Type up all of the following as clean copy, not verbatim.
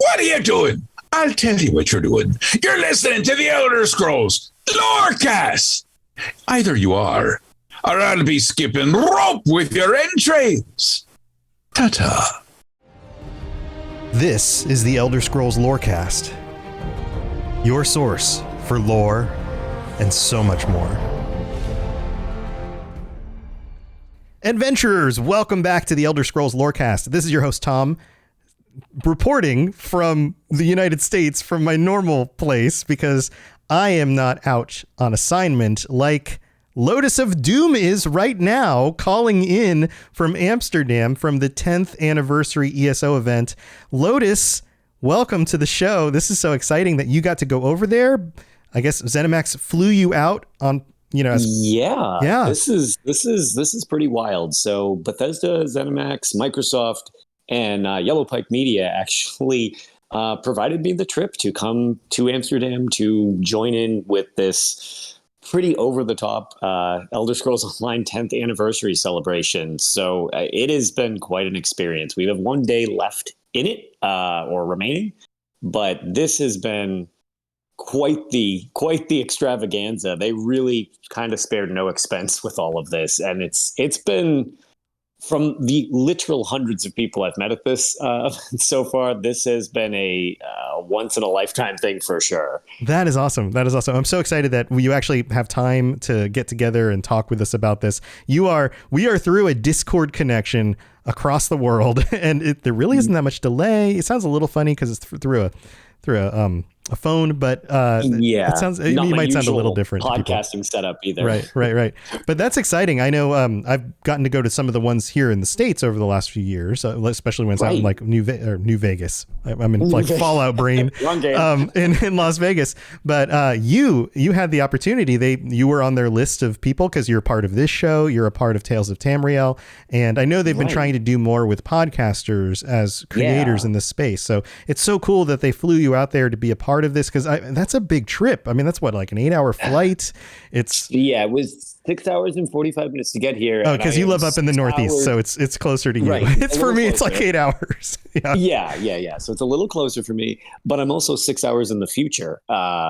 What are you doing? I'll tell you what you're doing. You're listening to the Elder Scrolls Lorecast. Either you are, or I'll be skipping rope with your entrails. Ta-ta. This is the Elder Scrolls Lorecast, your source for lore and so much more. Adventurers, welcome back to the Elder Scrolls Lorecast. This is your host, Tom, reporting from the United States from my normal place because I am not out on assignment like Lotus of Doom is right now, calling in from Amsterdam from the 10th anniversary ESO event. Lotus, welcome to the show. This is so exciting that you got to go over there. I guess ZeniMax flew you out on, Yeah. This is pretty wild. So Bethesda, ZeniMax, Microsoft, and Yellow Pike Media actually provided me the trip to come to Amsterdam to join in with this pretty over-the-top Elder Scrolls Online 10th anniversary celebration. So it has been quite an experience. We have one day left in it, or remaining, but this has been quite the extravaganza. They really kind of spared no expense with all of this, and it's been, from the literal hundreds of people I've met at this so far, this has been a once in a lifetime thing for sure. That is awesome. I'm so excited that you actually have time to get together and talk with us about this. We are through a Discord connection across the world, and there really isn't that much delay. It sounds a little funny because it's through a phone, but it sounds, you might sound a little different. Podcasting setup either. Right. But that's exciting. I know I've gotten to go to some of the ones here in the States over the last few years, especially when it's out in like New Vegas. I'm in like Fallout brain in Las Vegas. But you had the opportunity. You were on their list of people because you're a part of this show. You're a part of Tales of Tamriel. And I know they've been trying to do more with podcasters as creators in this space. So it's so cool that they flew you out there to be a part of this, because that's a big trip. I mean, that's what, like an 8-hour flight. It was 6 hours and 45 minutes to get here. Oh, because you live up in the Northeast, so it's closer to you. Right. It's for me, closer. It's like 8 hours. Yeah. So it's a little closer for me, but I'm also 6 hours in the future.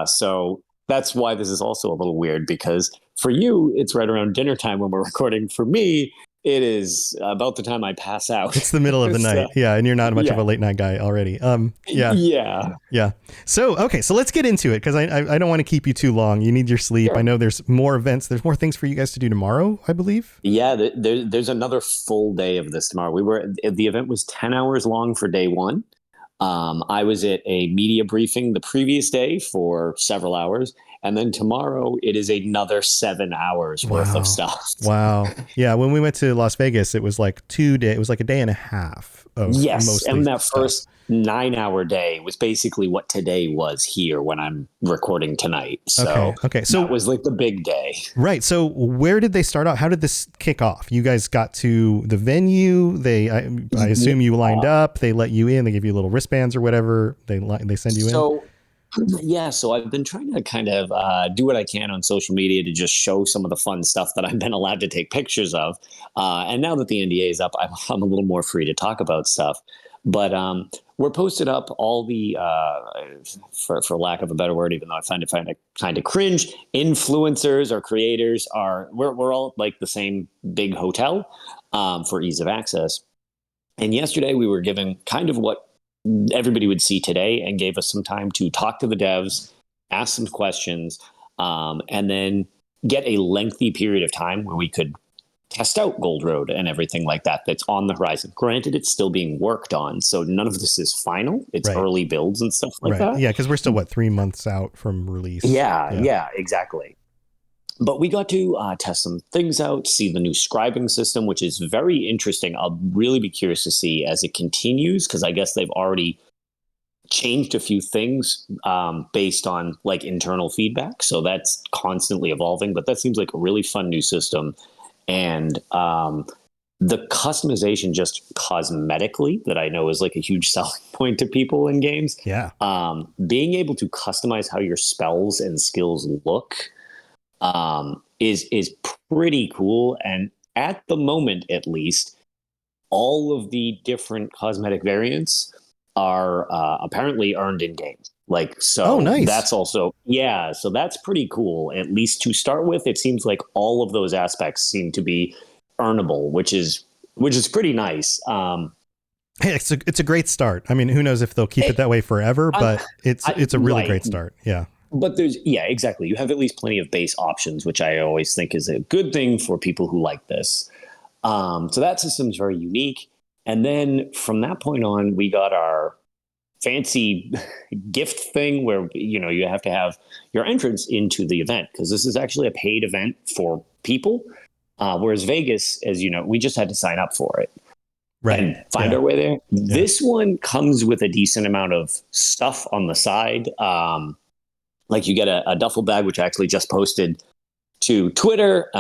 So that's why this is also a little weird, because for you, it's right around dinner time when we're recording. For me, it is about the time I pass out. It's the middle of the night. Yeah. And you're not much of a late night guy already. Yeah. So, okay. So let's get into it, because I don't want to keep you too long. You need your sleep. Sure. I know there's more events. There's more things for you guys to do tomorrow, I believe. Yeah. There's another full day of this tomorrow. The event was 10 hours long for day one. I was at a media briefing the previous day for several hours. And then tomorrow it is another 7 hours worth of stuff. Wow. Yeah. When we went to Las Vegas, it was like 2 days. It was like a day and a half. And that first 9-hour day was basically what today was here when I'm recording tonight. So, so that was like the big day. Right. So where did they start out? How did this kick off? You guys got to the venue. I assume you lined up. They let you in. They give you little wristbands or whatever. They send you in. Yeah, so I've been trying to kind of do what I can on social media to just show some of the fun stuff that I've been allowed to take pictures of. And now that the NDA is up, I'm a little more free to talk about stuff. But we're posted up all the, for lack of a better word, even though I find it kind of cringe, influencers or creators we're all like the same big hotel for ease of access. And yesterday we were given kind of what everybody would see today, and gave us some time to talk to the devs, ask some questions, and then get a lengthy period of time where we could test out Gold Road and everything like that that's on the horizon. Granted, it's still being worked on, so none of this is final. It's early builds and stuff like that. Yeah, because we're still, 3 months out from release? Yeah, exactly. But we got to test some things out, see the new scribing system, which is very interesting. I'll really be curious to see as it continues, because I guess they've already changed a few things based on like internal feedback. So that's constantly evolving, but that seems like a really fun new system. And the customization just cosmetically, that I know is like a huge selling point to people in games. Yeah. Being able to customize how your spells and skills look is pretty cool. And at the moment, at least, all of the different cosmetic variants are apparently earned in game. Like, so Oh, nice. that's also, yeah, so that's pretty cool. At least to start with, it seems like all of those aspects seem to be earnable, which is pretty nice. Hey, it's a great start. I mean, who knows if they'll keep it that way forever, but it's a really great start. Yeah. But exactly. You have at least plenty of base options, which I always think is a good thing for people who like this. So that system is very unique. And then from that point on, we got our fancy gift thing where, you have to have your entrance into the event, because this is actually a paid event for people. Whereas Vegas, as you know, we just had to sign up for it. Right. And find our way there. Yeah. This one comes with a decent amount of stuff on the side. Like you get a duffel bag, which I actually just posted to Twitter,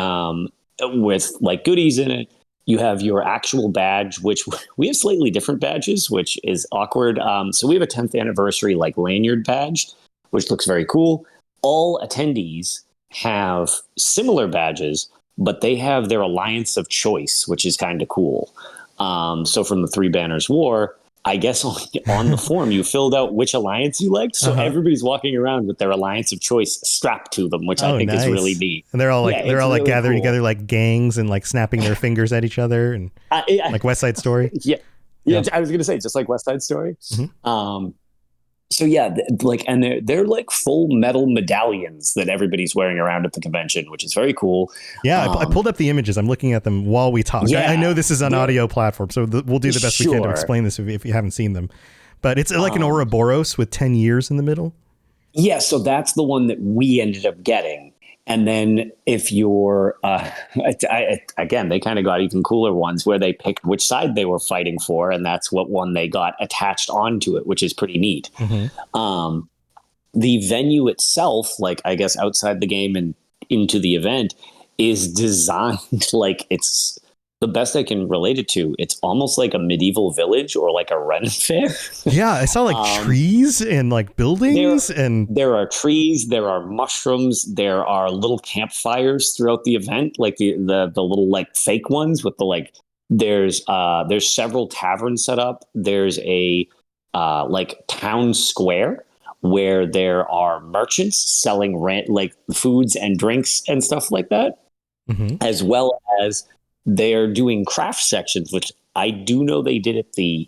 with like goodies in it. You have your actual badge, which we have slightly different badges, which is awkward. So we have a 10th anniversary like lanyard badge, which looks very cool. All attendees have similar badges, but they have their alliance of choice, which is kind of cool. So from the Three Banners War, I guess on the form you filled out which alliance you liked. So everybody's walking around with their alliance of choice strapped to them, which I think is really neat. And they're all like really gathering together like gangs and like snapping their fingers at each other and like West Side Story. Yeah. I was gonna say just like West Side Story. Mm-hmm. So and they're like full metal medallions that everybody's wearing around at the convention, which is very cool. Yeah, I pulled up the images. I'm looking at them while we talk. Yeah, I know this is an audio platform, so we'll do the best we can to explain this if you haven't seen them. But it's like an Ouroboros with 10 years in the middle. Yeah, so that's the one that we ended up getting. And then if you're, again, they kind of got even cooler ones where they picked which side they were fighting for. And that's what one they got attached onto it, which is pretty neat. Mm-hmm. The venue itself, like I guess outside the game and into the event, is designed like it's the best I can relate it to. It's almost like a medieval village or like a Ren fair. Yeah, I saw like trees and like buildings, and there are trees, there are mushrooms, there are little campfires throughout the event, like the little like fake ones with the like. There's several taverns set up. There's a like town square where there are merchants selling like foods and drinks and stuff like that, as well as they're doing craft sections, which I do know they did at the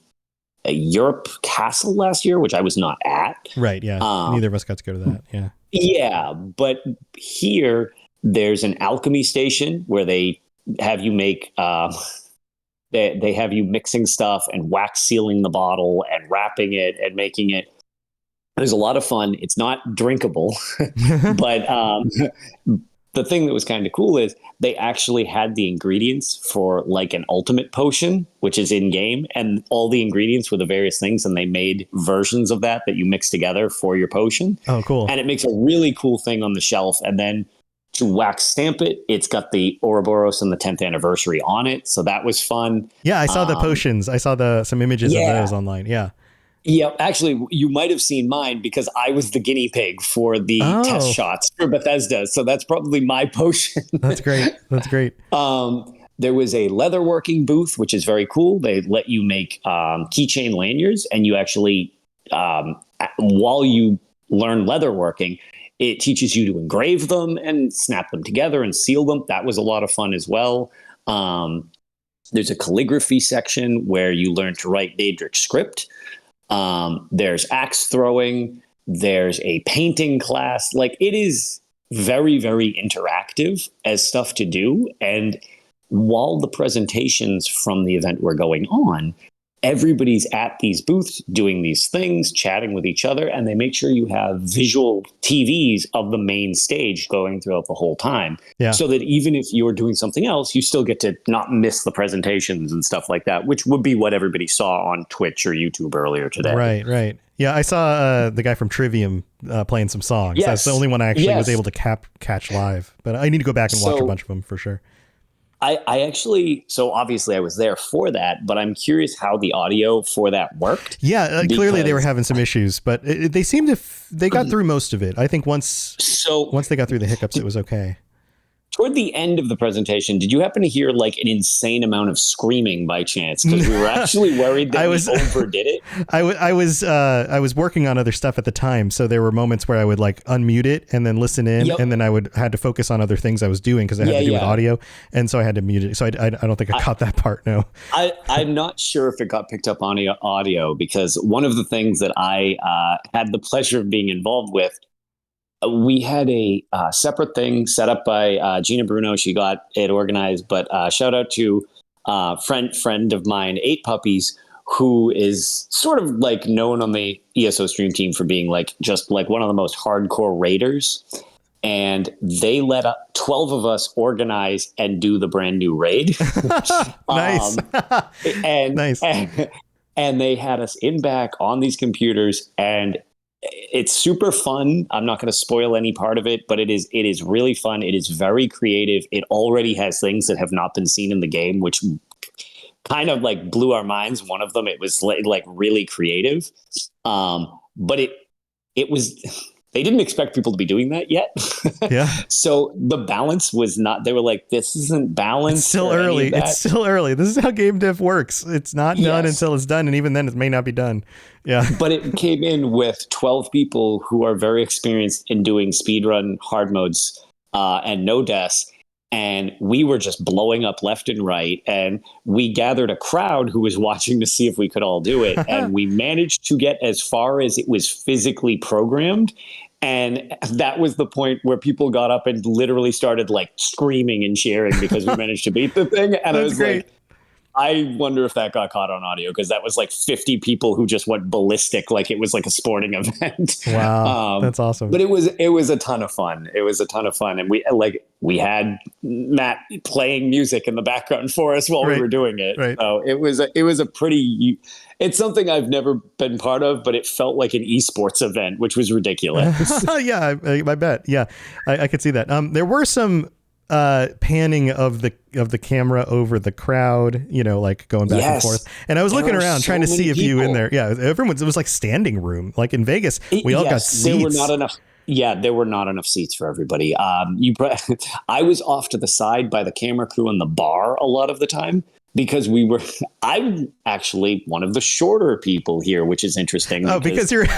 Europe Castle last year, which I was not at. Right, yeah. Neither of us got to go to that, yeah. Yeah, but here there's an alchemy station where they have you make... they have you mixing stuff and wax sealing the bottle and wrapping it and making it. There's a lot of fun. It's not drinkable, but... the thing that was kind of cool is they actually had the ingredients for like an ultimate potion, which is in game, and all the ingredients were the various things. And they made versions of that you mix together for your potion. Oh, cool. And it makes a really cool thing on the shelf. And then to wax stamp it, it's got the Ouroboros and the 10th anniversary on it. So that was fun. Yeah. I saw the potions. I saw some images of those online. Yeah. Yeah, actually, you might have seen mine because I was the guinea pig for the test shots for Bethesda. So that's probably my potion. That's great. That's great. There was a leatherworking booth, which is very cool. They let you make keychain lanyards, and you actually, while you learn leatherworking, it teaches you to engrave them and snap them together and seal them. That was a lot of fun as well. There's a calligraphy section where you learn to write Daedric script. There's axe throwing, there's a painting class. Like, it is very, very interactive as stuff to do. And while the presentations from the event were going on, everybody's at these booths doing these things, chatting with each other, and they make sure you have visual TVs of the main stage going throughout the whole time. Yeah. So that even if you're doing something else, you still get to not miss the presentations and stuff like that, which would be what everybody saw on Twitch or YouTube earlier today. Right, right. Yeah, I saw the guy from Trivium playing some songs. Yes. That's the only one I actually was able to catch live. But I need to go back and watch a bunch of them for sure. I actually, so obviously I was there for that, but I'm curious how the audio for that worked. Yeah, clearly they were having some issues, but they seemed they got through most of it. I think once they got through the hiccups, it was okay. toward the end of the presentation, did you happen to hear like an insane amount of screaming by chance? Because we were actually worried that we overdid it. I was working on other stuff at the time, so there were moments where I would like unmute it and then listen in, and then I had to focus on other things I was doing because I had to do with audio, and so I had to mute it. So I don't think I caught that part. No, I'm not sure if it got picked up on audio, because one of the things that I had the pleasure of being involved with. We had a separate thing set up by Gina Bruno. She got it organized, but shout out to friend of mine, 8 Puppies, who is sort of like known on the ESO stream team for being like just like one of the most hardcore raiders. And they let 12 of us organize and do the brand new raid. Nice. Nice. And they had us in back on these computers, and it's super fun. I'm not going to spoil any part of it, but it is really fun. It is very creative. It already has things that have not been seen in the game, which kind of like blew our minds. One of them, it was like really creative. But it was, they didn't expect people to be doing that yet. Yeah. So the balance was not, they were like, this isn't balanced. It's still early. It's still early. This is how game dev works. It's not done until it's done. And even then it may not be done. Yeah. But it came in with 12 people who are very experienced in doing speedrun hard modes and no deaths. And we were just blowing up left and right. And we gathered a crowd who was watching to see if we could all do it. And we managed to get as far as it was physically programmed. And that was the point where people got up and literally started like screaming and cheering because we managed to beat the thing. And I was great. Like, I wonder if that got caught on audio, because that was like 50 people who just went ballistic like it was like a sporting event. Wow, that's awesome. But it was a ton of fun. It was a ton of fun, and we had Matt playing music in the background for us while we were doing it. Right. So it was a pretty. It's something I've never been part of, but it felt like an esports event, which was ridiculous. Yeah, I bet. Yeah, I could see that. There were some panning of the camera over the crowd, like going back and forth. And I was looking around trying to see if you in there. Yeah, it was like standing room. Like in Vegas, we all got seats. There were not enough. Yeah, there were not enough seats for everybody. I was off to the side by the camera crew in the bar a lot of the time, because I'm actually one of the shorter people here, which is interesting. Oh, because you're in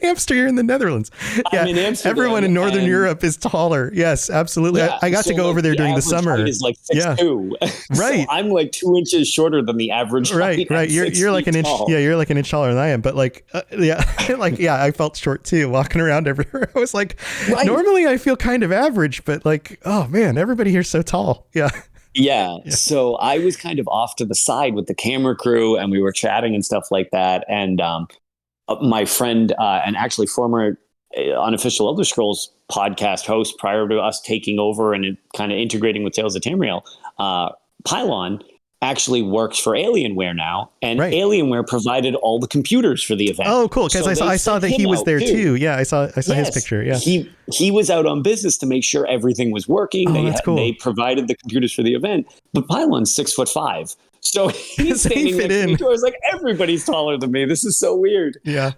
Amsterdam, you're in the Netherlands. Yeah, I'm in Amsterdam, everyone in Northern Europe is taller. Yes, absolutely. Yeah, I got to go over there during the summer. Is like 6'2". Right. So I'm like 2 inches shorter than the average. Right. You're like an inch. Tall. Yeah, you're like an inch taller than I am. But I felt short too, walking around everywhere. I was like, normally I feel kind of average, but like, oh man, everybody here's so tall. Yeah. Yeah. So I was kind of off to the side with the camera crew, and we were chatting and stuff like that. And my friend and actually former unofficial Elder Scrolls podcast host prior to us taking over and kind of integrating with Tales of Tamriel, Pylon, actually works for Alienware now, and Alienware provided all the computers for the event. Oh, cool! Because I saw that he was there too. Yeah, I saw his picture. Yeah, he was out on business to make sure everything was working. That's cool. They provided the computers for the event, but Pylon's 6'5", so he's standing next to me. I was like, everybody's taller than me. This is so weird. Yeah.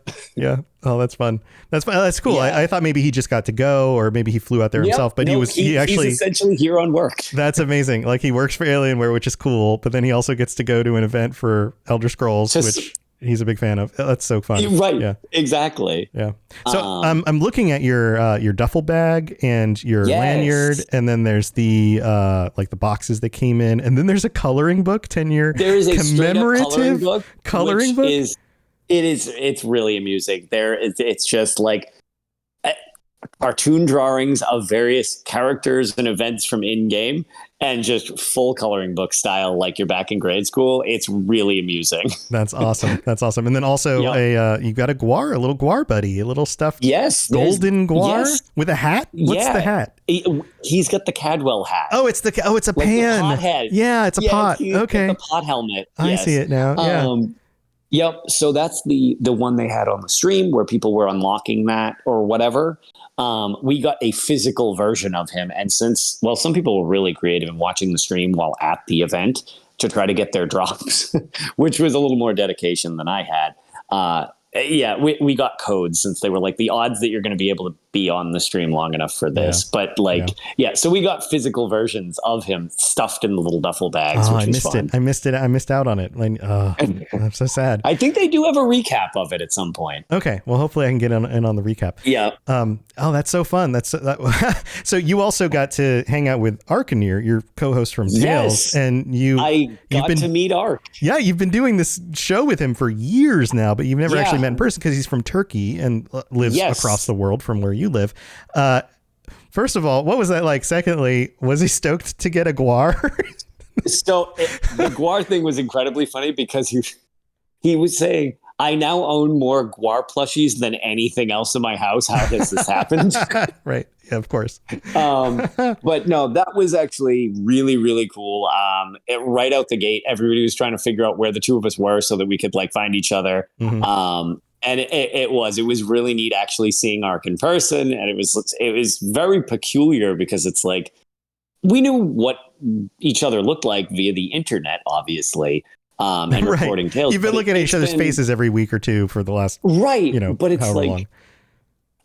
Oh, that's fun. That's fun. That's cool. Yeah. I thought maybe he just got to go, or maybe he flew out there himself, but he's essentially here on work. That's amazing. Like, he works for Alienware, which is cool, but then he also gets to go to an event for Elder Scrolls, which he's a big fan of. That's so fun. Right. Yeah. Exactly. Yeah. So I'm looking at your duffel bag and your lanyard, and then there's the like the boxes that came in, and then there's a coloring book, 10-year commemorative coloring book. It's really amusing. It's just like cartoon drawings of various characters and events from in-game, and just full coloring book style, like you're back in grade school. It's really amusing. That's awesome. And then also you got a little guar buddy, a little stuffed golden guar with a hat. What's the hat? He's got the Cadwell hat. Oh, it's a pan. The pot head. Yeah, it's a pot. Okay. The pot helmet. I see it now. Yeah. Yep. So that's the one they had on the stream where people were unlocking that or whatever. We got a physical version of him. And some people were really creative in watching the stream while at the event to try to get their drops, which was a little more dedication than I had. Yeah, we got codes since they were like the odds that you're going to be able to be on the stream long enough for this. Yeah. But like, yeah, so we got physical versions of him stuffed in the little duffel bags. Which was fun. I missed it. I missed out on it. I'm so sad. I think they do have a recap of it at some point. Okay, well, hopefully I can get in on the recap. Yeah. Oh, that's so fun. So you also got to hang out with Arcaneer, your co-host from Tales, and I got to meet Arc. Yeah, you've been doing this show with him for years now, but you've never actually met in person because he's from Turkey and lives across the world from where you live. First of all, what was that like? Secondly, was he stoked to get a guar? So the guar thing was incredibly funny because he was saying, I now own more guar plushies than anything else in my house. How has this happened? Right. Yeah, of course. But no, that was actually really, really cool. Right out the gate, everybody was trying to figure out where the two of us were so that we could like find each other. Mm-hmm. And it was really neat actually seeing Arc in person. And it was very peculiar because it's like, we knew what each other looked like via the internet, obviously. And recording Tales. You've been looking at each other's faces every week or two for the last, but it's like long.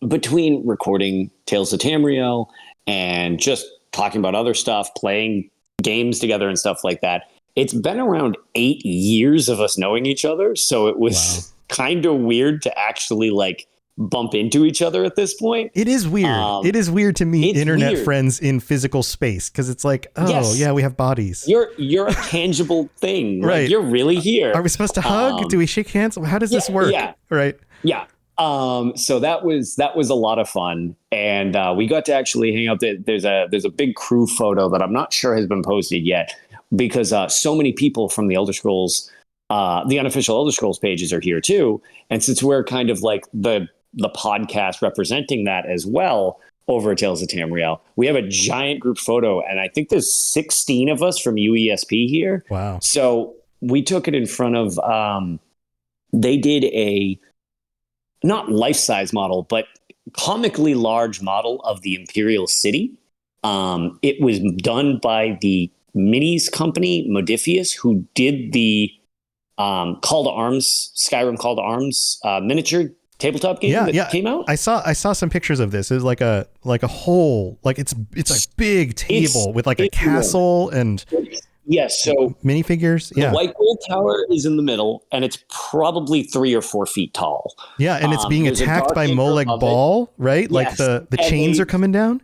Between recording Tales of Tamriel and just talking about other stuff, playing games together and stuff like that. It's been around 8 years of us knowing each other. So it was kind of weird to actually like bump into each other at this point. It is weird. It is weird to meet internet friends in physical space because it's like, we have bodies. You're a tangible thing. Right. Like, you're really here. Are we supposed to hug? Do we shake hands? How does this work? Yeah. Right. Yeah. So that was a lot of fun, and we got to actually hang out. There's a big crew photo that I'm not sure has been posted yet because so many people from the Elder Scrolls, the unofficial Elder Scrolls pages are here too, and since we're kind of like the podcast representing that as well over at Tales of Tamriel, we have a giant group photo, and I think there's 16 of us from UESP here. Wow! So we took it in front of. They did a not life-size model, but comically large model of the Imperial City. It was done by the minis company Modifius, who did the Call to Arms, Skyrim Call to Arms miniature tabletop game that came out. I saw some pictures of this. It was like a whole, like it's a big table with like a castle and yes. So minifigures. The White Gold Tower is in the middle, and it's probably 3 or 4 feet tall. Yeah, and it's being attacked by Molag Bal, right? Like the chains are coming down.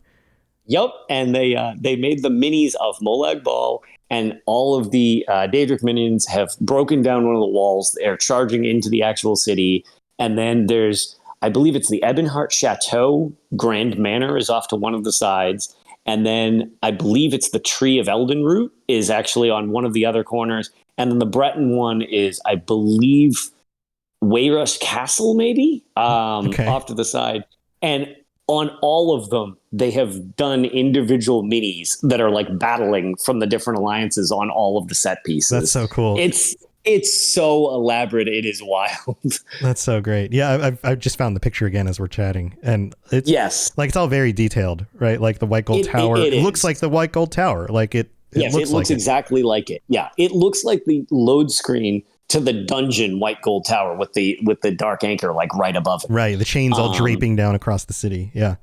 Yep, and they made the minis of Molag Bal, and all of the Daedric minions have broken down one of the walls. They're charging into the actual city, and then there's, I believe it's the Ebonheart Chateau. Grand Manor is off to one of the sides. And then I believe it's the Tree of Eldenroot is actually on one of the other corners. And then the Breton one is, I believe, Wayrush Castle, maybe, off to the side. And on all of them, they have done individual minis that are like battling from the different alliances on all of the set pieces. That's so cool. It's so elaborate. It is wild. That's so great. Yeah, I just found the picture again as we're chatting, and it's like it's all very detailed, right? Like the White Gold Tower. It looks like the White Gold Tower. Like it looks exactly like it. Yeah, it looks like the load screen to the dungeon White Gold Tower with the dark anchor like right above it. Right, the chains all draping down across the city. Yeah.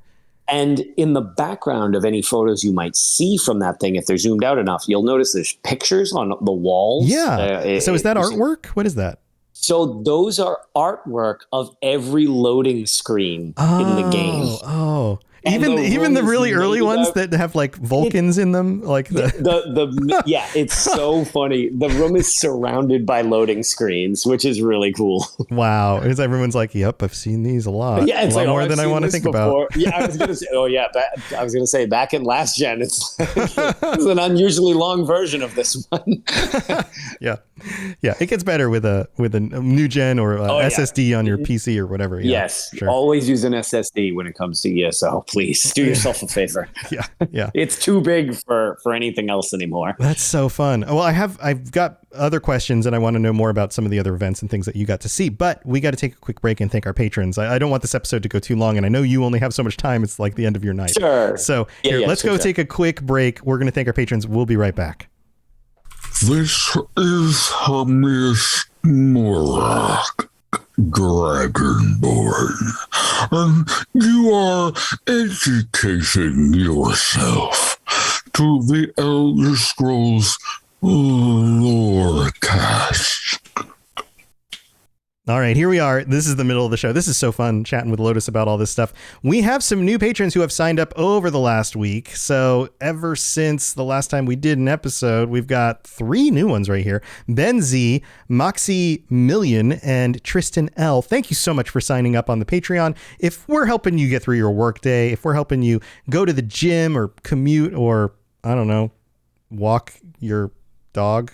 And in the background of any photos you might see from that thing, if they're zoomed out enough, you'll notice there's pictures on the walls. Yeah. So is that artwork? What is that? So those are artwork of every loading screen in the game. Oh. Even the really early ones that have like Vulcans in them, like it's so funny. The room is surrounded by loading screens, which is really cool. Wow, because everyone's like, "Yep, I've seen these a lot. Yeah, it's a lot like, more than I want to think before. about." Yeah, I was gonna say, back in last gen, it's an unusually long version of this one. Yeah, it gets better with a new gen or SSD on your PC or whatever. Yeah, yes, sure. Always use an SSD when it comes to ESO. Please do yourself a favor. Yeah. It's too big for anything else anymore. That's so fun. Well, I've got other questions and I want to know more about some of the other events and things that you got to see, but we got to take a quick break and thank our patrons. I don't want this episode to go too long, and I know you only have so much time. It's like the end of your night. Sure. So let's go take a quick break. We're going to thank our patrons. We'll be right back. This is Hamis Morak. Dragonborn, and you are educating yourself to the Elder Scrolls Lorecast. All right, here we are. This is the middle of the show. This is so fun chatting with Lotus about all this stuff. We have some new patrons who have signed up over the last week. So ever since the last time we did an episode, we've got 3 new ones right here. Ben Z, Moxie Million, and Tristan L. Thank you so much for signing up on the Patreon. If we're helping you get through your workday, if we're helping you go to the gym or commute or, I don't know, walk your dog,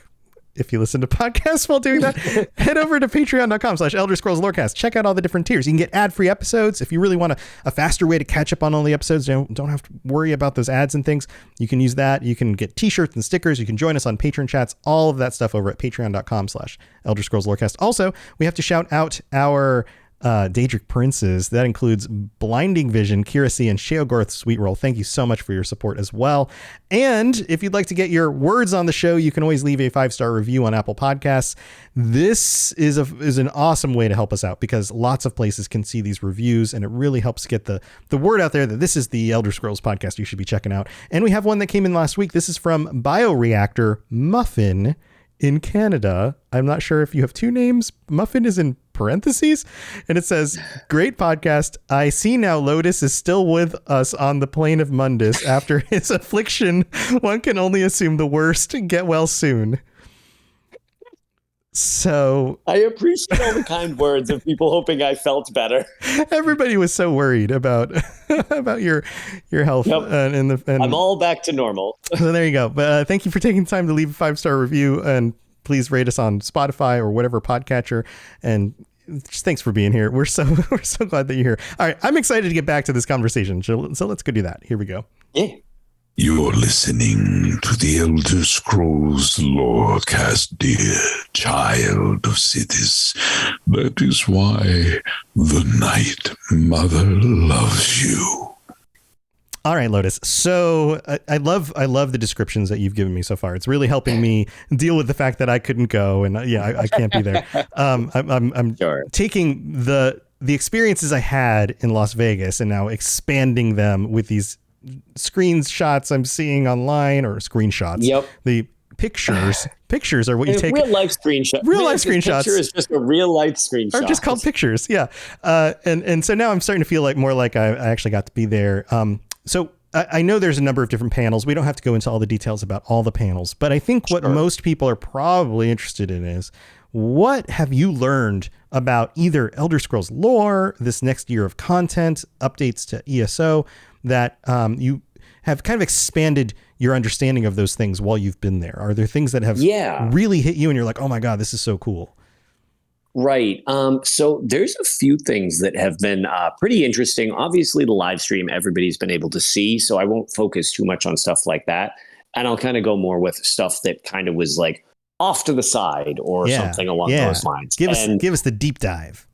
if you listen to podcasts while doing that, head over to patreon.com/Elder Scrolls Lorecast. Check out all the different tiers. You can get ad-free episodes. If you really want a faster way to catch up on all the episodes, don't have to worry about those ads and things. You can use that. You can get t-shirts and stickers. You can join us on Patreon chats, all of that stuff over at patreon.com/Elder Scrolls Lorecast. Also, we have to shout out our Daedric Princes. That includes Blinding Vision, Kira C, and Sheogorth Sweetroll. Thank you so much for your support as well. And if you'd like to get your words on the show, you can always leave a 5-star review on Apple Podcasts. This is an awesome way to help us out because lots of places can see these reviews, and it really helps get the word out there that this is the Elder Scrolls podcast you should be checking out. And we have one that came in last week. This is from Bioreactor Muffin in Canada. I'm not sure if you have 2 names. Muffin is in parentheses, and it says, "Great podcast. I see now Lotus is still with us on the plane of Mundus after his affliction. One can only assume the worst. Get well soon." So I appreciate all the kind words of people hoping I felt better. Everybody was so worried about your health. Yep. And I'm all back to normal. So there you go. But thank you for taking time to leave a 5-star review, and please rate us on Spotify or whatever podcatcher. And just thanks for being here. We're so glad that you're here. All right, I'm excited to get back to this conversation. So let's go do that. Here we go. Yeah. You're listening to the Elder Scrolls Lorecast, dear child of cities. That is why the Night Mother loves you. All right, Lotus. So I love the descriptions that you've given me so far. It's really helping me deal with the fact that I couldn't go, and I can't be there. I'm sure. Taking the experiences I had in Las Vegas and now expanding them with these screenshots I'm seeing online, or screenshots. Yep. The pictures are what you take. Real life screenshots. Real life screenshots. Picture is just a real life screenshot. Are just called pictures. Yeah. And so now I'm starting to feel like more like I actually got to be there. So I know there's a number of different panels. We don't have to go into all the details about all the panels, but I think what most people are probably interested in is, what have you learned about either Elder Scrolls lore, this next year of content, updates to ESO, that you have kind of expanded your understanding of those things while you've been there? Are there things that have really hit you and you're like, oh my God, this is so cool? Right. So there's a few things that have been pretty interesting. Obviously, the live stream, everybody's been able to see, so I won't focus too much on stuff like that. And I'll kind of go more with stuff that kind of was like off to the side or something along those lines. Give us the deep dive.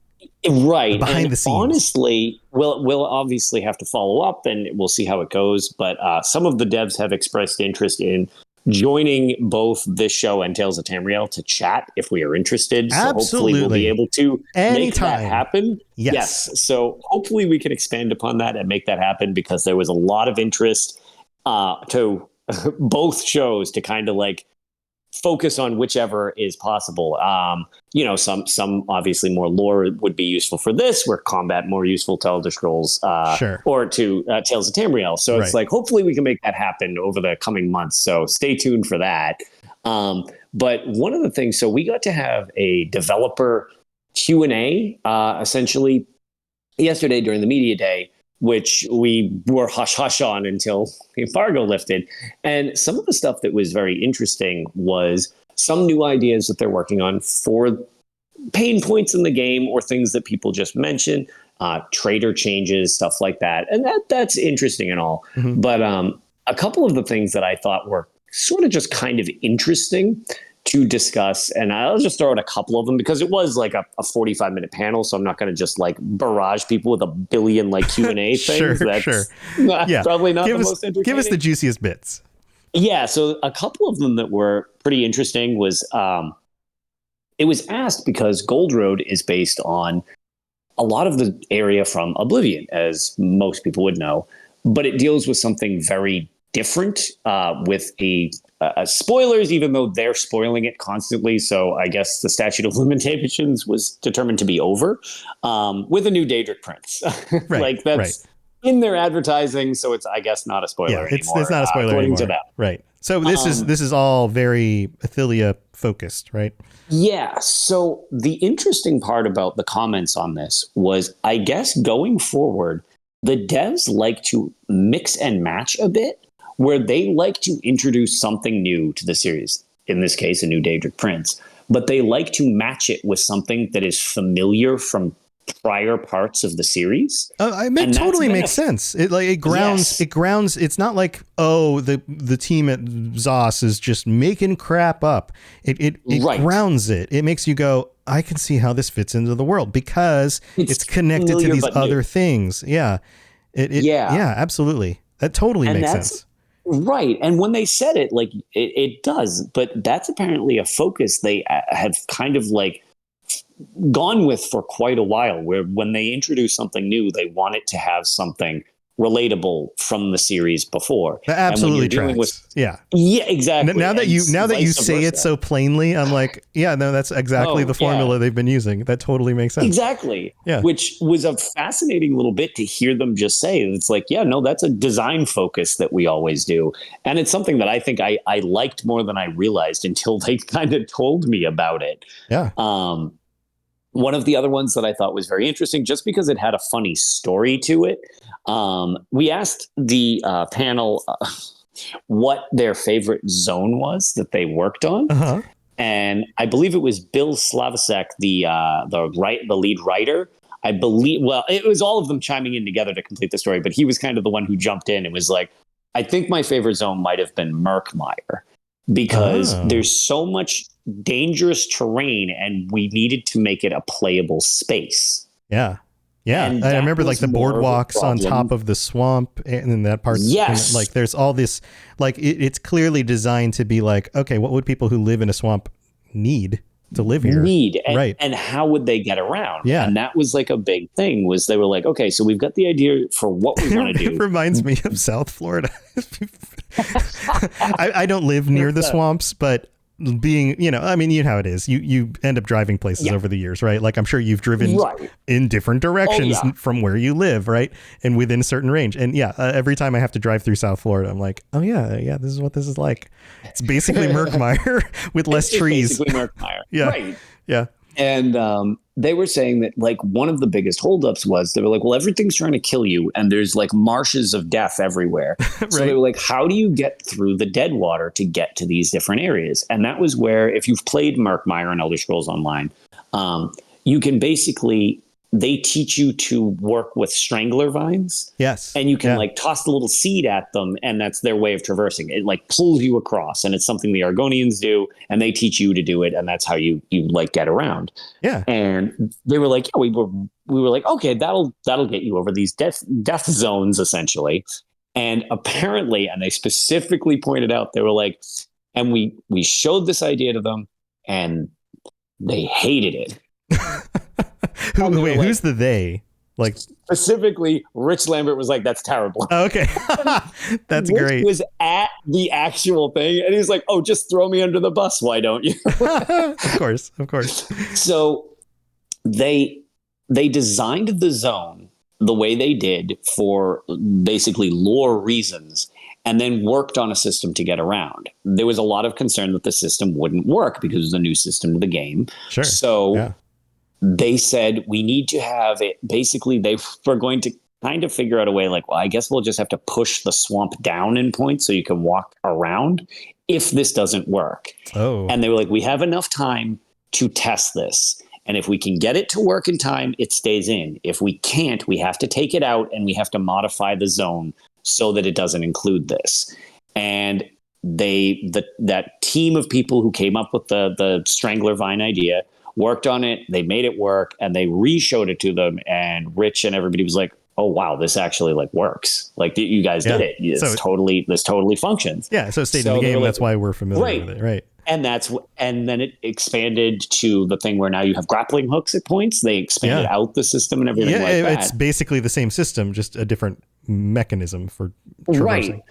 Right. Behind the scenes. Honestly, we'll obviously have to follow up, and we'll see how it goes. But some of the devs have expressed interest in joining both this show and Tales of Tamriel to chat if we are interested. So hopefully we'll be able to make that happen. Yes. So hopefully we can expand upon that and make that happen, because there was a lot of interest to both shows to kind of like focus on whichever is possible. Some obviously more lore would be useful for this, where combat more useful to Elder Scrolls or to Tales of Tamriel. So it's like, hopefully we can make that happen over the coming months. So stay tuned for that. But one of the things, so we got to have a developer Q&A essentially yesterday during the media day, which we were hush-hush on until the embargo lifted. And some of the stuff that was very interesting was some new ideas that they're working on for pain points in the game or things that people just mentioned, trader changes, stuff like that. And that's interesting and all. Mm-hmm. But a couple of the things that I thought were sort of just kind of interesting to discuss, and I'll just throw out a couple of them because it was like a 45-minute panel, so I'm not going to just like barrage people with a billion like Q&A things. That's probably not the most entertaining. Give us the juiciest bits. Yeah, so a couple of them that were pretty interesting was it was asked because Gold Road is based on a lot of the area from Oblivion, as most people would know, but it deals with something very different with spoilers, even though they're spoiling it constantly. So I guess the statute of limitations was determined to be over with a new Daedric Prince. Right, like that's in their advertising. So it's, I guess, not a spoiler anymore. It's not a spoiler according anymore. to them. Right. So this is all very Athelia focused, right? Yeah. So the interesting part about the comments on this was, I guess going forward, the devs like to mix and match a bit, where they like to introduce something new to the series, in this case, a new Daedric Prince, but they like to match it with something that is familiar from prior parts of the series. It totally makes sense. It grounds. It's not like, oh, the team at ZOS is just making crap up. It grounds it. It makes you go, I can see how this fits into the world because it's connected to these other things. Yeah. Yeah, absolutely. That totally makes sense. Right. And when they said it, like it does, but that's apparently a focus they have kind of like gone with for quite a while, where when they introduce something new, they want it to have something relatable from the series before. That absolutely tracks. Yeah, exactly. Now that you say it so plainly, I'm like, yeah, no, that's exactly the formula they've been using. That totally makes sense. Exactly. Yeah. Which was a fascinating little bit to hear them just say. It's like, yeah, no, that's a design focus that we always do. And it's something that I think I liked more than I realized until they kind of told me about it. Yeah. One of the other ones that I thought was very interesting, just because it had a funny story to it. We asked the panel what their favorite zone was that they worked on. Uh-huh. And I believe it was Bill Slavacek, the lead writer. I believe, well, it was all of them chiming in together to complete the story, but he was kind of the one who jumped in and was like, I think my favorite zone might have been Murkmire, because there's so much dangerous terrain and we needed to make it a playable space. Yeah. And I remember like the boardwalks on top of the swamp and then that part. Yes. Like there's all this, like it's clearly designed to be like, okay, what would people who live in a swamp need to live here? And how would they get around? Yeah. And that was like a big thing, was they were like, okay, so we've got the idea for what we want to do. It reminds me of South Florida. I don't live near the swamps, but being, I mean, you know how it is. You end up driving places over the years, right? Like I'm sure you've driven in different directions from where you live, right? And within a certain range. And every time I have to drive through South Florida, I'm like, oh yeah, this is what this is like. It's basically Murkmire with less trees. Basically Murkmire. Right. Yeah. And they were saying that like one of the biggest holdups was they were like, well, everything's trying to kill you and there's like marshes of death everywhere. So they were like, how do you get through the dead water to get to these different areas? And that was where, if you've played Murkmire and Elder Scrolls Online, you can basically, they teach you to work with strangler vines. Yes. And you can like toss a little seed at them, and that's their way of traversing. It like pulls you across, and it's something the Argonians do, and they teach you to do it, and that's how you like get around. Yeah. And they were like, yeah, we were like, okay, that'll get you over these death zones essentially. And apparently, and they specifically pointed out, they were like, and we showed this idea to them, and they hated it. Who's the they? Like specifically, Rich Lambert was like, "That's terrible." Oh, okay, that's Rich great. Was at the actual thing, and he's like, "Oh, just throw me under the bus, why don't you?" Of course. So they designed the zone the way they did for basically lore reasons, and then worked on a system to get around. There was a lot of concern that the system wouldn't work because it was a new system to the game. Sure. So they said, we need to have it. Basically, they were going to kind of figure out a way like, well, I guess we'll just have to push the swamp down in points so you can walk around if this doesn't work. Oh. And they were like, we have enough time to test this. And if we can get it to work in time, it stays in. If we can't, we have to take it out and we have to modify the zone so that it doesn't include this. And that team of people who came up with the Strangler Vine idea worked on it, they made it work, and they re-showed it to them, and Rich and everybody was like, oh wow, this actually like works. Like you guys did it. This totally functions. Yeah, so it stayed in the game, that's why we're familiar with it, right? And then it expanded to the thing where now you have grappling hooks at points. They expanded out the system and everything like that. It's basically the same system, just a different mechanism for traversing. Right.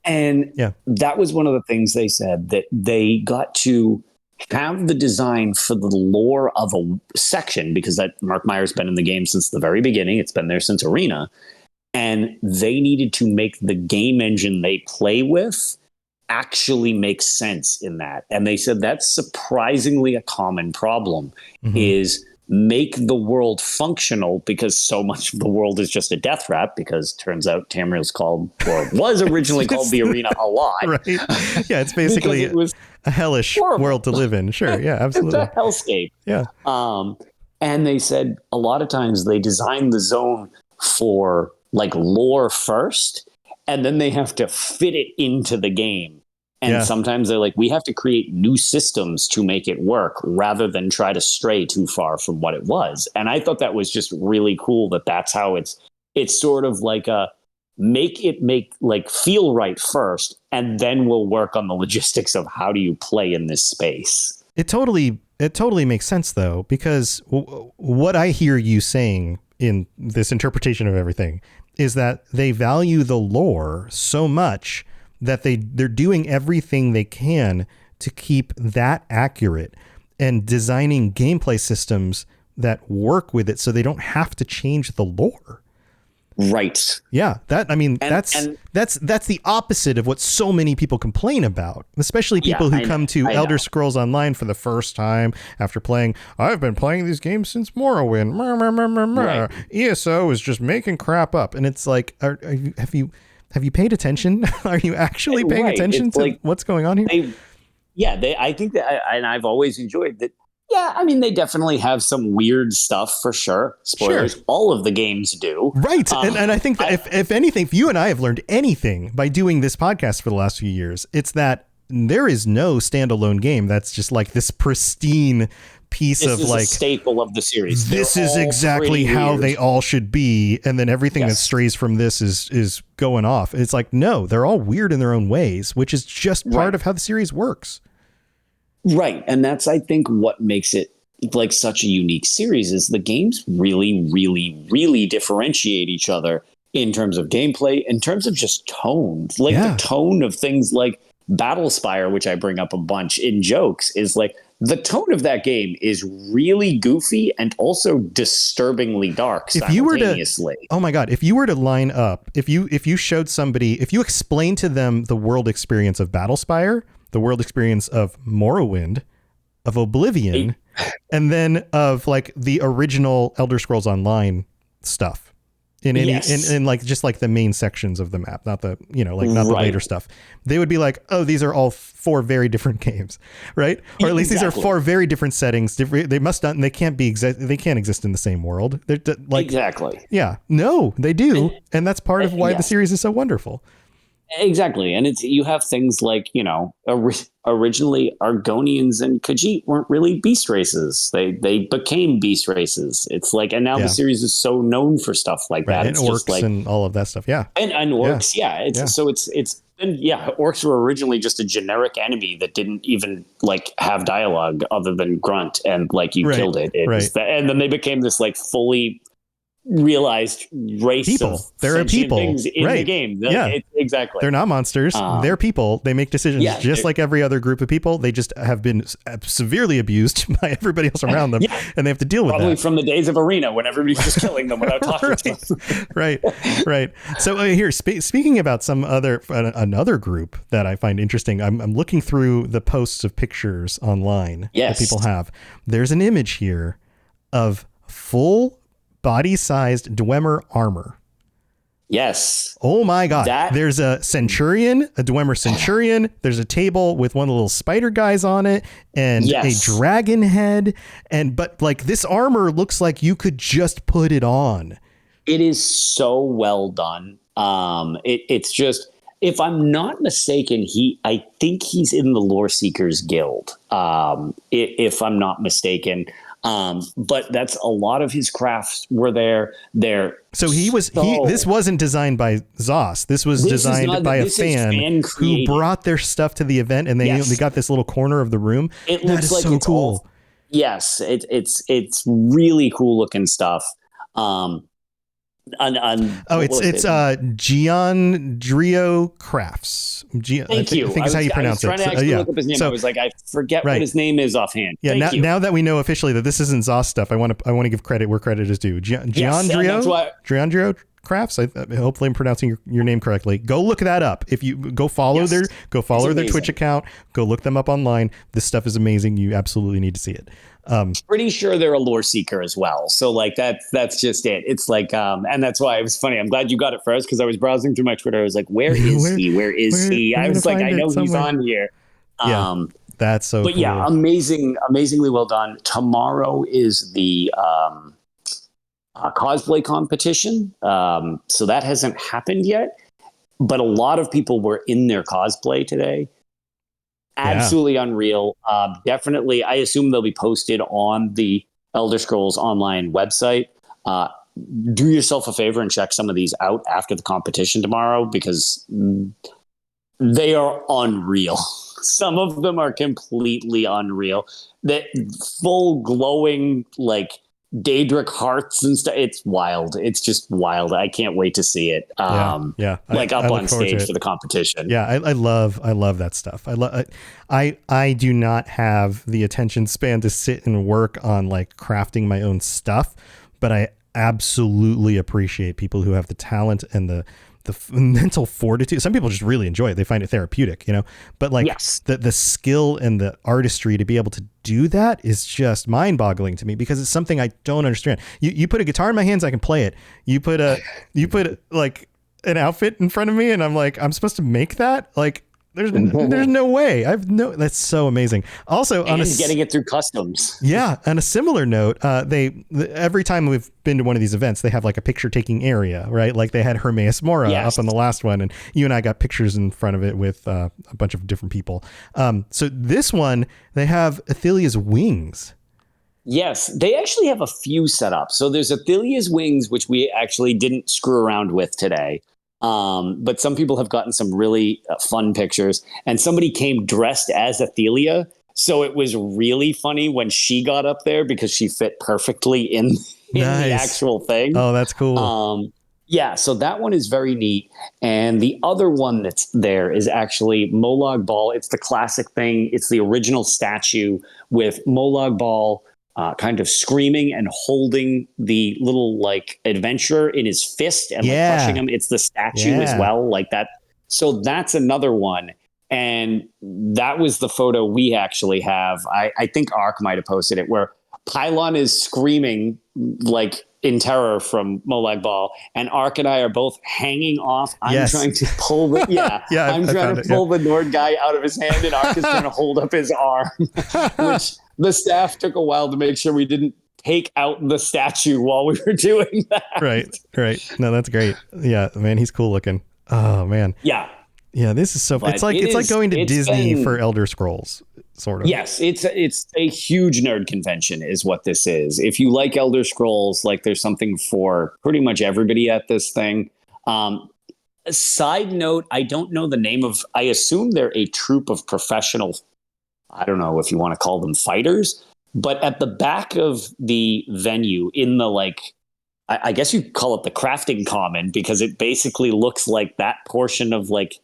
And that was one of the things they said, that they got to have the design for the lore of a section, because that Mark Meyer's been in the game since the very beginning. It's been there since Arena. And they needed to make the game engine they play with actually make sense in that. And they said that's surprisingly a common problem, is make the world functional, because so much of the world is just a death trap, because turns out Tamriel's was originally called the Arena a lot. Right. Yeah, it's basically it was a hellish world to live in. Sure. Yeah, absolutely. It's a hellscape. Yeah. And they said a lot of times they design the zone for like lore first, and then they have to fit it into the game. And sometimes they're like, we have to create new systems to make it work rather than try to stray too far from what it was. And I thought that was just really cool, that's how it's sort of like a make feel right first, and then we'll work on the logistics of how do you play in this space. It totally makes sense though, because what I hear you saying in this interpretation of everything is that they value the lore so much that they're doing everything they can to keep that accurate and designing gameplay systems that work with it so they don't have to change the lore. Right. Yeah. That's the opposite of what so many people complain about, especially people who come to Elder Scrolls Online for the first time after playing. I've been playing these games since Morrowind. Right. ESO is just making crap up. And it's like, have you paid attention? Are you actually paying attention to what's going on here? I think that, and I've always enjoyed that. Yeah, I mean, they definitely have some weird stuff for sure. Spoilers, all of the games do. Right. And I think that if anything, if you and I have learned anything by doing this podcast for the last few years, it's that there is no standalone game that's just like this pristine piece of like a staple of the series. This is exactly how they all should be. And then everything that strays from this is going off. It's like, no, they're all weird in their own ways, which is just part of how the series works. Right. And that's, I think, what makes it like such a unique series is the games really, really, really differentiate each other in terms of gameplay, in terms of just tone. Like the tone of things like Battlespire, which I bring up a bunch in jokes, is like the tone of that game is really goofy and also disturbingly dark simultaneously. Oh my God. If you were to line up, if you showed somebody, if you explained to them the world experience of Battlespire, the world experience of Morrowind, of Oblivion, and then of like the original Elder Scrolls Online stuff in like just like the main sections of the map, not the, not the later stuff, they would be like, oh, these are all four very different games, right? Or at least these are four very different settings. They must not, they can't exist in the same world. They're like, exactly. Yeah, no, they do. And that's part of why the series is so wonderful. Exactly. And you have things like, originally Argonians and Khajiit weren't really beast races. They became beast races. It's like, and now the series is so known for stuff like that. And it's orcs just like, and all of that stuff. Yeah. And orcs. Orcs were originally just a generic enemy that didn't even like have dialogue other than grunt and like you killed it. And then they became this like fully realized race people. There are people things in the game. Exactly. They're not monsters. They're people. They make decisions just like every other group of people. They just have been severely abused by everybody else around them, and they have to deal with probably that. From the days of Arena when everybody's just killing them without talking to them. Right. So here, speaking about another group that I find interesting, I'm looking through the posts of pictures online that people have. There's an image here of full body-sized Dwemer armor. Yes. Oh my God. There's a Dwemer Centurion. There's a table with one of the little spider guys on it and a dragon head. But like this armor looks like you could just put it on. It is so well done. It's just, if I'm not mistaken, I think he's in the Lore Seekers Guild. If I'm not mistaken. But that's a lot of his crafts were there. This wasn't designed by Zoss. This was designed by a fan who brought their stuff to the event, and they got this little corner of the room. It looks like so cool. Yes, it's really cool looking stuff. It's Giandrio Crafts. Thank you. I think is how you pronounce it. I was trying to actually look up his name. I was like, I forget what his name is offhand. Yeah. Now that we know officially that this isn't Zoss stuff, I want to give credit where credit is due. Giandrio Crafts. Hopefully I'm pronouncing your name correctly. Go look that up. If you go follow their Twitch account, go look them up online. This stuff is amazing. You absolutely need to see it. Pretty sure they're a lore seeker as well. So like that's just it. It's like, and that's why it was funny. I'm glad you got it first, because I was browsing through my Twitter. I was like, where is he? I was like, I know he's on here. That's so but cool. Yeah, amazingly well done. Tomorrow is the cosplay competition. So that hasn't happened yet, but a lot of people were in their cosplay today. Absolutely unreal. Definitely, I assume they'll be posted on the Elder Scrolls Online website. Do yourself a favor and check some of these out after the competition tomorrow, because they are unreal. Some of them are completely unreal. That full glowing, like, Daedric hearts and stuff. It's wild. It's just wild. I can't wait to see it. Up on stage for the competition. Yeah, I love that stuff. I do not have the attention span to sit and work on like crafting my own stuff, but I absolutely appreciate people who have the talent and the mental fortitude. Some people just really enjoy it. They find it therapeutic, but like the skill and the artistry to be able to do that is just mind boggling to me, because it's something I don't understand. You put a guitar in my hands, I can play it. You put like an outfit in front of me and I'm like, I'm supposed to make that? Like, there's no way. That's so amazing. Also, getting it through customs. Yeah. On a similar note, every time we've been to one of these events, they have like a picture taking area, right? Like they had Hermaeus Mora up on the last one, and you and I got pictures in front of it with a bunch of different people. So this one, they have Athelia's wings. Yes, they actually have a few set up. So there's Athelia's wings, which we actually didn't screw around with today. But some people have gotten some really fun pictures, and somebody came dressed as Athelia. So it was really funny when she got up there, because she fit perfectly in the actual thing. Oh, that's cool. So that one is very neat. And the other one that's there is actually Molag Bal. It's the classic thing. It's the original statue with Molag Bal kind of screaming and holding the little like adventurer in his fist and like crushing him. It's the statue as well, like that. So that's another one. And that was the photo we actually have. I think Ark might have posted it, where Pylon is screaming like in terror from Molag Bal, and Ark and I are both hanging off. I'm trying to pull the the Nord guy out of his hand, and Ark is trying to hold up his arm, which the staff took a while to make sure we didn't take out the statue while we were doing that. Right. No, that's great. Yeah, man, he's cool looking. Oh man. Yeah. Yeah, this is so. But it's like going to Disney for Elder Scrolls, sort of. Yes, it's a huge nerd convention, is what this is. If you like Elder Scrolls, like there's something for pretty much everybody at this thing. A side note, I don't know the name of. I assume they're a troupe of professional. I don't know if you want to call them fighters, but at the back of the venue, in the like, I guess you call it the crafting common, because it basically looks like that portion of like.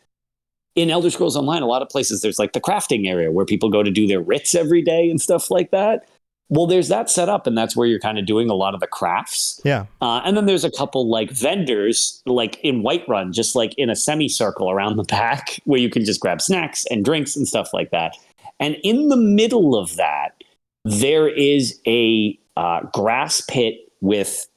In Elder Scrolls Online, a lot of places, there's like the crafting area where people go to do their writs every day and stuff like that. Well, there's that set up, and that's where you're kind of doing a lot of the crafts. Yeah. And then there's a couple like vendors, like in Whiterun, just like in a semicircle around the back, where you can just grab snacks and drinks and stuff like that. And in the middle of that, there is a grass pit with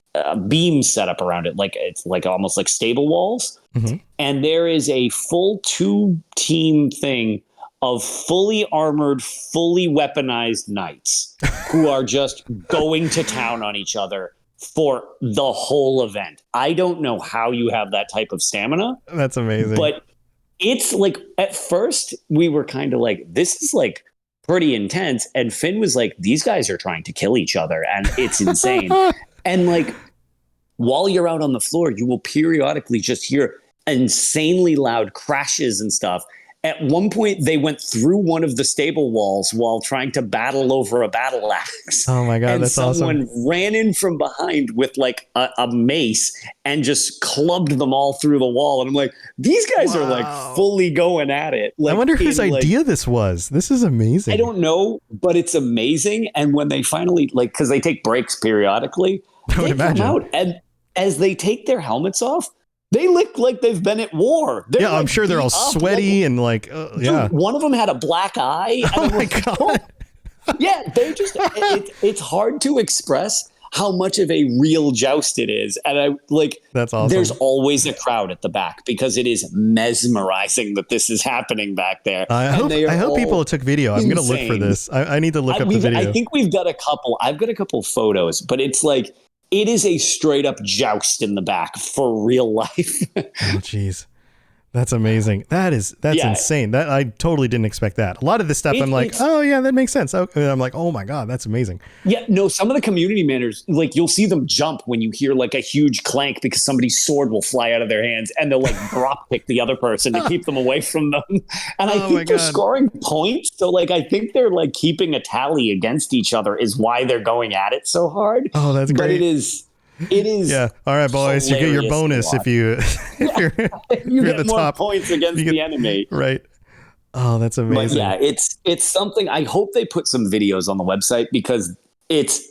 beams set up around it, like it's like almost like stable walls. Mm-hmm. And there is a full 2-team thing of fully armored, fully weaponized knights who are just going to town on each other for the whole event. I don't know how you have that type of stamina. That's amazing. But it's like, at first we were kind of like, this is like pretty intense. And Finn was like, these guys are trying to kill each other, and it's insane. And like, while you're out on the floor, you will periodically just hear insanely loud crashes and stuff. At one point, they went through one of the stable walls while trying to battle over a battle axe. Oh my God, and that's awesome. Someone ran in from behind with like a mace and just clubbed them all through the wall. And I'm like, these guys are like fully going at it. Like, I wonder whose idea this was. This is amazing. I don't know, but it's amazing. And when they finally, like, because they take breaks periodically, they come out, and as they take their helmets off, they look like they've been at war. Yeah, I'm sure they're all sweaty and like, yeah. Dude, one of them had a black eye. Oh my God. Yeah, they just, it's hard to express how much of a real joust it is. And I like, that's awesome. There's always a crowd at the back because it is mesmerizing that this is happening back there. I hope people took video. I'm going to look for this. I need to look up the video. I think we've got I've got a couple photos, but it's like, it is a straight up joust in the back for real life. Oh, geez. That's amazing. That's insane. That I totally didn't expect that. A lot of this stuff, I'm like, oh yeah, that makes sense. Okay. And I'm like, oh my God, that's amazing. Yeah, no, some of the community managers, like you'll see them jump when you hear like a huge clank because somebody's sword will fly out of their hands, and they'll like drop kick the other person to keep them away from them. And I think they're scoring points. So like, I think they're like keeping a tally against each other is why they're going at it so hard. Oh, that's great. But it is. Yeah. All right, boys. You get your bonus if you're get the more top points against the enemy. Right. Oh, that's amazing. But yeah, it's something. I hope they put some videos on the website because it's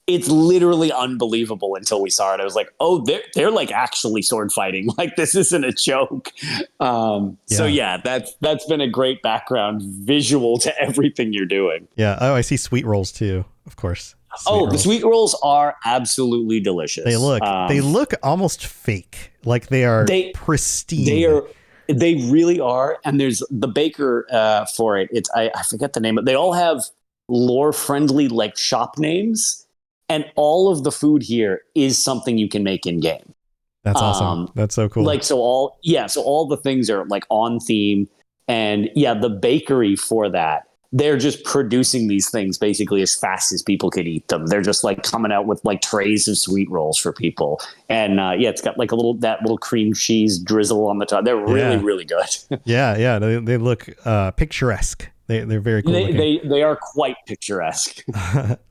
literally unbelievable until we saw it. I was like, oh, they're like actually sword fighting. Like this isn't a joke. So yeah, that's been a great background visual to everything you're doing. Yeah. Oh, I see sweet rolls too, of course. The sweet rolls are absolutely delicious. They look almost fake, like they are pristine. They really are. And there's the baker for it. It's I forget the name, but they all have lore friendly like shop names, and all of the food here is something you can make in game. That's awesome. That's so cool. So all the things are like on theme, and the bakery for that. They're just producing these things basically as fast as people can eat them. They're just like coming out with like trays of sweet rolls for people. And it's got like that little cream cheese drizzle on the top. They're really, really good. Yeah. They look picturesque. They're very cool. They are quite picturesque.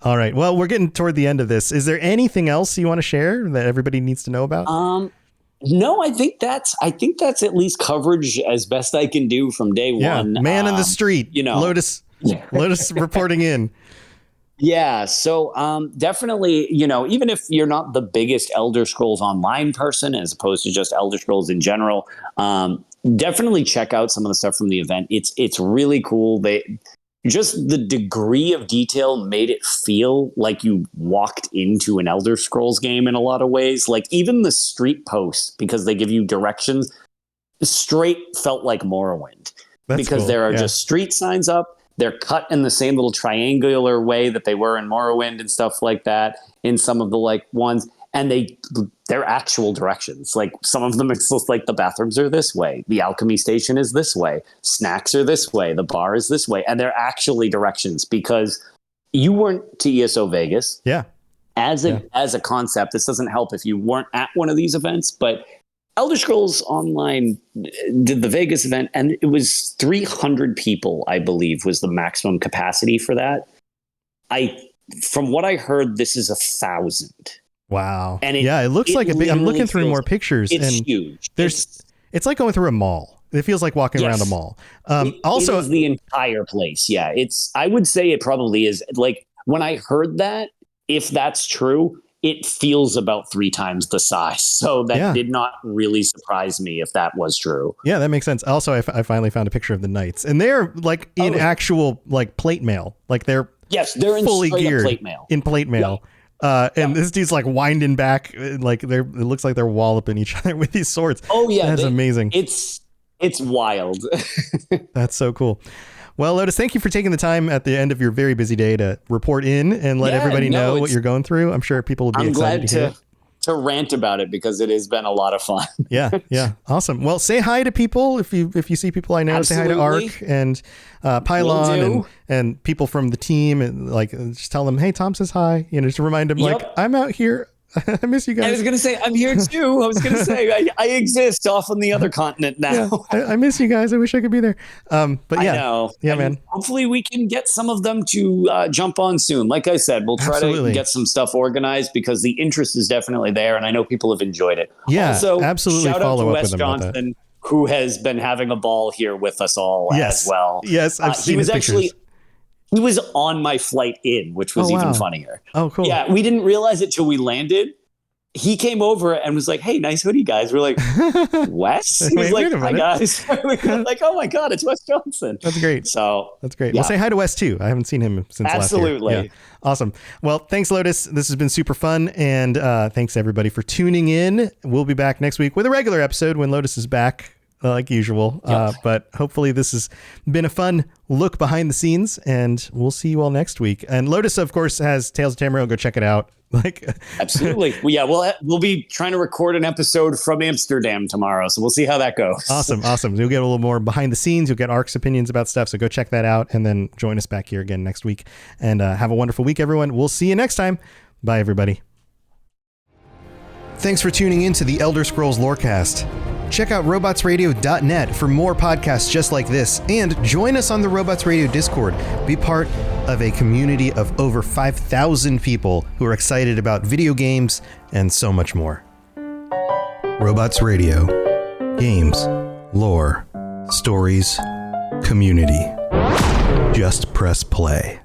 All right. Well, we're getting toward the end of this. Is there anything else you want to share that everybody needs to know about? No, I think that's at least coverage as best I can do from day one. Man in the street, Lotus reporting in. Yeah. So, definitely, even if you're not the biggest Elder Scrolls Online person, as opposed to just Elder Scrolls in general, definitely check out some of the stuff from the event. It's really cool. Just the degree of detail made it feel like you walked into an Elder Scrolls game in a lot of ways. Like even the street posts, because they give you directions, straight felt like Morrowind. That's because cool. There are just street signs up. They're cut in the same little triangular way that they were in Morrowind and stuff like that in some of the like ones. And they're actual directions. Like some of them, it's just like the bathrooms are this way. The alchemy station is this way. Snacks are this way. The bar is this way. And they're actually directions because you weren't to ESO Vegas. Yeah. As a concept, this doesn't help if you weren't at one of these events, but Elder Scrolls Online did the Vegas event, and it was 300 people, I believe, was the maximum capacity for that. From what I heard, this is 1,000. Wow. And it looks like a big, I'm looking through more pictures. It's and huge. It's like going through a mall. It feels like walking around a mall. It is the entire place. Yeah. I would say it probably is. Like when I heard that, if that's true, it feels about 3 times the size. So that did not really surprise me if that was true. Yeah, that makes sense. Also, I finally found a picture of the knights, and they're like in actual like plate mail. Like they're fully geared plate mail. In plate mail. And this dude's like winding back, like it looks like they're walloping each other with these swords. Oh yeah, that's amazing. It's wild. That's so cool. Well, Lotus, thank you for taking the time at the end of your very busy day to report in and let everybody know what you're going through. I'm sure people will be excited to hear. to rant about it because it has been a lot of fun. Yeah. Awesome. Well, say hi to people if you see people I know. Absolutely. Say hi to Ark and Pylon and people from the team, and like just tell them, hey, Tom says hi. Just remind them like I'm out here. I miss you guys. I was going to say, I'm here too. I was going to say, I exist off on the other continent now. Yeah, I miss you guys. I wish I could be there. But yeah, I know. Yeah, and man. Hopefully we can get some of them to jump on soon. Like I said, we'll try to get some stuff organized because the interest is definitely there. And I know people have enjoyed it. Yeah, also, absolutely. Shout follow out to up Wes with them Johnson, who has been having a ball here with us all as well. Yes, I've seen his pictures. He was on my flight in, which was even funnier. Oh, cool. Yeah, we didn't realize it till we landed. He came over and was like, hey, nice hoodie, guys. We're like, Wes? He was like, hi, guys. We're like, oh, my God, it's Wes Johnson. That's great. So that's great. Yeah. Well, say hi to Wes, too. I haven't seen him since last year. Absolutely. Yeah. Awesome. Well, thanks, Lotus. This has been super fun. And thanks, everybody, for tuning in. We'll be back next week with a regular episode when Lotus is back, like usual. But hopefully this has been a fun look behind the scenes, and we'll see you all next week. And Lotus, of course, has Tales of Tamriel. Go check it out. Absolutely. Well, we'll be trying to record an episode from Amsterdam tomorrow, so we'll see how that goes. Awesome. You'll get a little more behind the scenes. You'll get Ark's opinions about stuff, so go check that out, and then join us back here again next week. And have a wonderful week, everyone. We'll see you next time. Bye, everybody. Thanks for tuning in to the Elder Scrolls Lorecast. Check out robotsradio.net for more podcasts just like this, and join us on the Robots Radio Discord. Be part of a community of over 5,000 people who are excited about video games and so much more. Robots Radio. Games, lore, stories, community. Just press play.